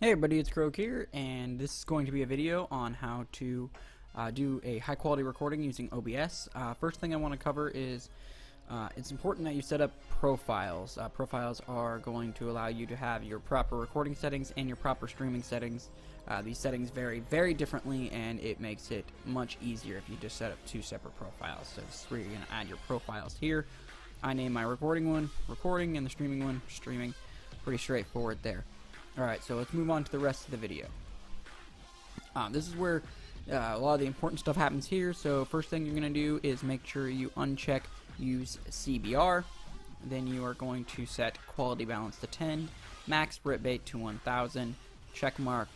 Hey everybody, it's Croak here, and this is going to be a video on how to do a high quality recording using OBS. First thing I want to cover is it's important that you set up profiles. Profiles are going to allow you to have your proper recording settings and your proper streaming settings. These settings vary very differently, and it makes it much easier if you just set up two separate profiles. So this is where you're going to add your profiles here. I name my recording one recording and the streaming one streaming. Pretty straightforward there. Alright, so let's move on to the rest of the video. This is where a lot of the important stuff happens here. So first thing you're going to do is make sure you uncheck use CBR. Then you are going to set quality balance to 10, max bitrate to 1000, check mark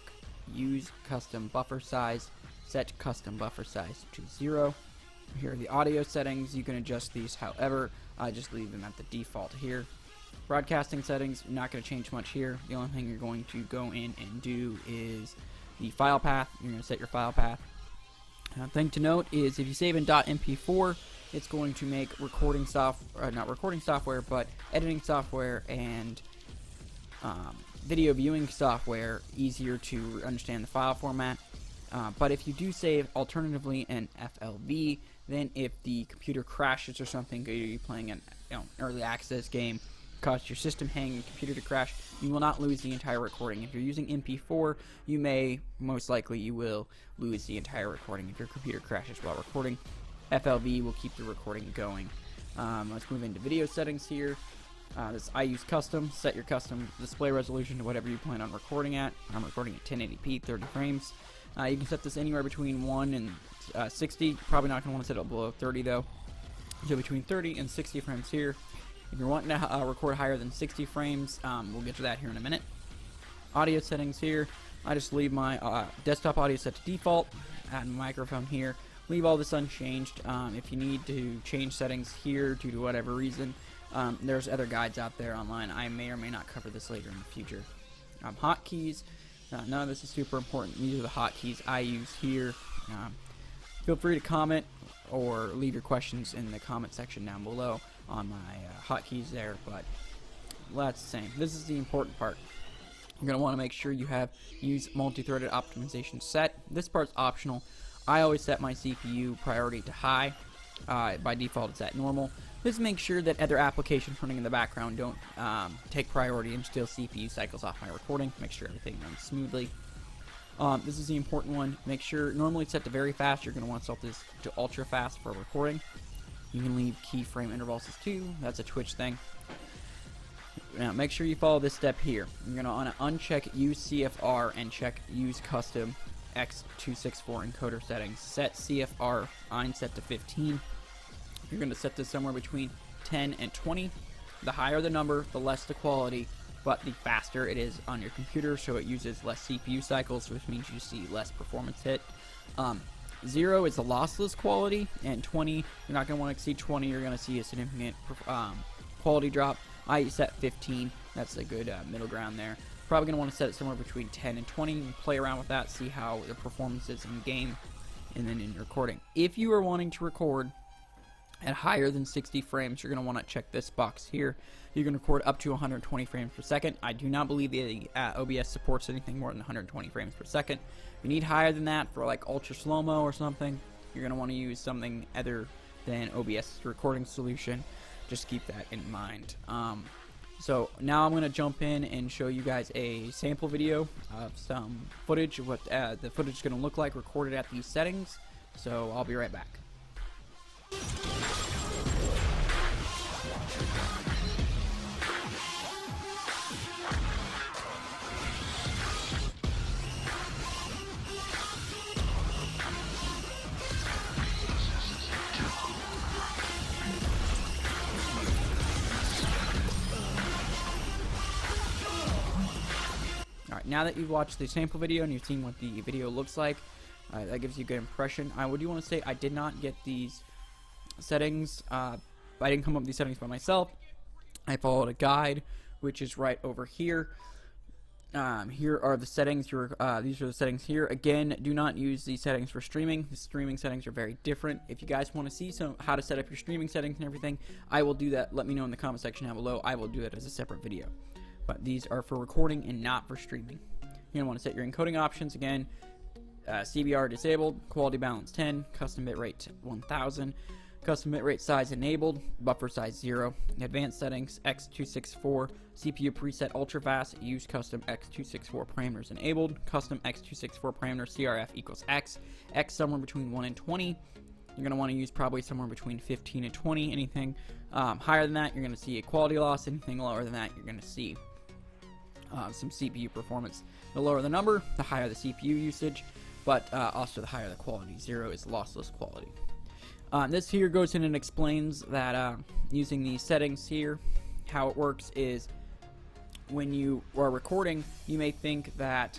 use custom buffer size, set custom buffer size to 0. Here are the audio settings. You can adjust these however. I just leave them at the default here. Broadcasting settings, not going to change much here. The only thing you're going to go in and do is the file path. You're going to set your file path. Thing to note is if you save in .mp4, it's going to make recording software, not recording software, but editing software and video viewing software easier to understand the file format. But if you do save alternatively in FLV, then if the computer crashes or something, you're playing an early access game, cause your system hang and computer to crash, you will not lose the entire recording. If you're using MP4, most likely you will lose the entire recording if your computer crashes while recording. FLV will keep the recording going. Let's move into video settings here. This I use custom. Set your custom display resolution to whatever you plan on recording at. I'm recording at 1080p, 30 frames. You can set this anywhere between 1 and 60. Probably not going to want to set it below 30 though. So between 30 and 60 frames here. If you're wanting to record higher than 60 frames, we'll get to that here in a minute. Audio settings here. I just leave my desktop audio set to default. Add my microphone here. Leave all this unchanged. If you need to change settings here due to whatever reason, there's other guides out there online. I may or may not cover this later in the future. Hotkeys. None of this is super important. These are the hotkeys I use here. Feel free to comment or leave your questions in the comment section down below on my hotkeys there, but that's the same. This is the important part. You're going to want to make sure you have use multi-threaded optimization set. This part's optional. I always set my CPU priority to high. By default it's at normal. This makes sure that other applications running in the background don't take priority and steal CPU cycles off my recording. Make sure everything runs smoothly. This is the important one. Make sure, normally it's set to very fast. You're going to want to set this to ultra fast for recording. You can leave keyframe intervals as 2. That's a Twitch thing. Now make sure you follow this step here. You're going to want to uncheck use CFR and check use custom X264 encoder settings. Set CFR on set to 15. You're going to set this somewhere between 10 and 20. The higher the number, the less the quality, but the faster it is on your computer, so it uses less CPU cycles, which means you see less performance hit. 0 is the lossless quality, and 20, you're not going to want to exceed 20. You're going to see a significant quality drop. I set 15. That's a good middle ground there. Probably going to want to set it somewhere between 10 and 20 and play around with that, see how the performance is in game and then in recording. If you are wanting to record at higher than 60 frames, you're going to want to check this box here. You're going to record up to 120 frames per second. I do not believe the OBS supports anything more than 120 frames per second. If you need higher than that for like ultra slow-mo or something, you're going to want to use something other than OBS recording solution. Just keep that in mind. So now I'm going to jump in and show you guys a sample video of some footage of what the footage is going to look like recorded at these settings. So I'll be right back. Alright, now that you've watched the sample video and you've seen what the video looks like, that gives you a good impression. I would want to say I did not get these settings. I didn't come up with these settings by myself. I followed a guide, which is right over here. Here are the settings. These are the settings here. Again, do not use these settings for streaming. The streaming settings are very different. If you guys want to see how to set up your streaming settings and everything, I will do that. Let me know in the comment section down below. I will do that as a separate video. But these are for recording and not for streaming. You're going to want to set your encoding options again. CBR disabled, quality balance 10, custom bitrate 1000, custom bitrate size enabled, buffer size 0, advanced settings x264, CPU preset ultra fast, use custom x264 parameters enabled, custom x264 parameter CRF equals x somewhere between 1 and 20. You're going to want to use probably somewhere between 15 and 20. Anything higher than that, you're going to see a quality loss. Anything lower than that, you're going to see some CPU performance. The lower the number, the higher the CPU usage, but also the higher the quality. 0 is lossless quality. This here goes in and explains that using these settings here, how it works is when you are recording, you may think that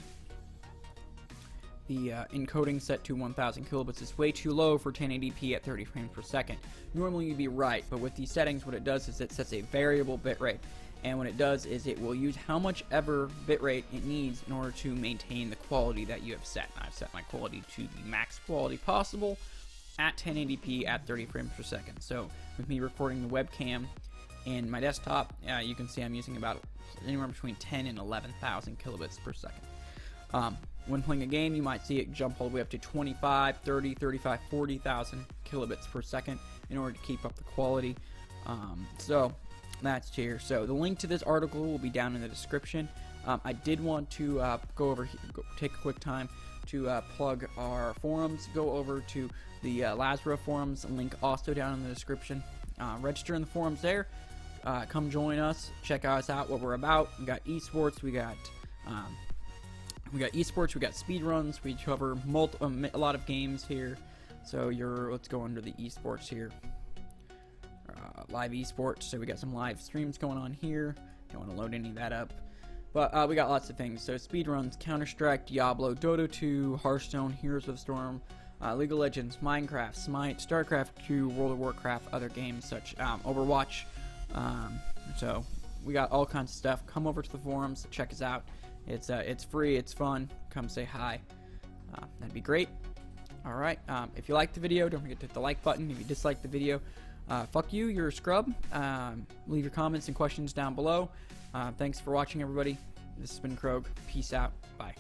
the encoding set to 1000 kilobits is way too low for 1080p at 30 frames per second. Normally you'd be right, but with these settings, what it does is it sets a variable bitrate. And what it does is it will use how much ever bitrate it needs in order to maintain the quality that you have set. I've set my quality to the max quality possible at 1080p at 30 frames per second. So with me recording the webcam and my desktop, you can see I'm using about anywhere between 10 and 11,000 kilobits per second. When playing a game, you might see it jump all the way up to 25, 30, 35, 40,000 kilobits per second in order to keep up the quality. So that's here. So the link to this article will be down in the description. I did want to take a quick time to plug our forums. Go over to the Lazarus forums, link also down in the description. Register in the forums there. Come join us. Check us out, what we're about. We got esports. We got esports. We got speedruns. We cover a lot of games here. So let's go under the esports here. Live esports, so we got some live streams going on here. Don't want to load any of that up, but we got lots of things. So speedruns, Counter-Strike, Diablo, Dota 2, Hearthstone, Heroes of the Storm, League of Legends, Minecraft, Smite, StarCraft 2, World of Warcraft, other games such Overwatch. So we got all kinds of stuff. Come over to the forums, check us out. It's free, it's fun. Come say hi. That'd be great. All right. If you liked the video, don't forget to hit the like button. If you disliked the video, fuck you, you're a scrub. Leave your comments and questions down below. Thanks for watching, everybody. This has been Krog. Peace out. Bye.